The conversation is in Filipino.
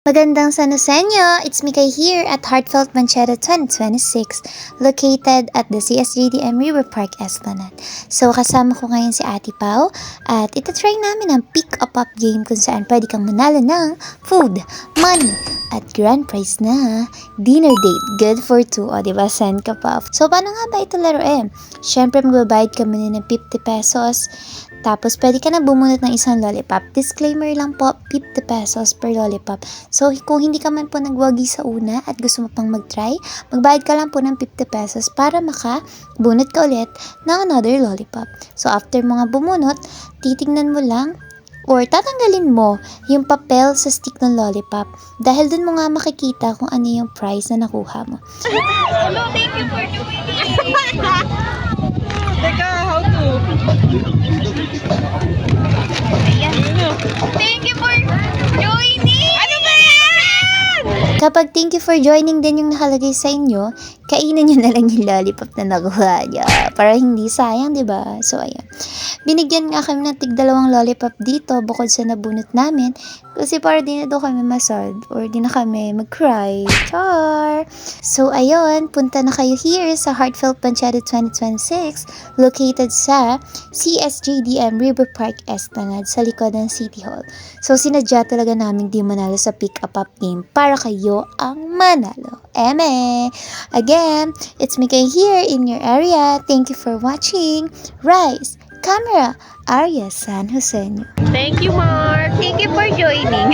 Magandang San Joseño! It's Mikay here at Heartfelt Manchero 2026, located at the CSJDM River Park Esplanade. So kasama ko ngayon si Ate Pao at itatry namin ang pick-a-pop game kung saan pwede kang manalo ng food, money, at grand prize na dinner date. Good for two. O diba, send ka pa. So paano nga ba ito laruin? Siyempre magbabayad ka muna ng 50 pesos. Tapos, pwede ka na bumunot ng isang lollipop. Disclaimer lang po, 50 pesos per lollipop. So, kung hindi ka man po nagwagi sa una at gusto mo pang mag-try, magbayad ka lang po ng 50 pesos para makabunot ka ulit ng another lollipop. So, after mga bumunot, titingnan mo lang or tatanggalin mo yung papel sa stick ng lollipop dahil dun mo nga makikita kung ano yung prize na nakuha mo. Hello, thank you for doing it. Teka, how to? Ayan. Thank you for joining! Ano ba yan? Kapag thank you for joining din yung nakalagay sa inyo, kainin nyo na lang yung lollipop na nakuha nyo. Para hindi sayang, di ba? So, ayan. Binigyan nga kami ng tig-2 lollipop dito bukod sa nabunot namin. Kasi para di na daw kami masad or di na kami mag-cry. Char! So, ayun. Punta na kayo here sa Heartfelt Manchero 2026 located sa CSJDM River Park Esplanade sa likod ng City Hall. So, sinadya talaga namin di manalo sa pick-a-pop game para kayo ang manalo. Eme! Again, it's Mikay here in your area. Thank you for watching. Rise! Camera, Arya San Joseño. Thank you, Mark. Thank you for joining.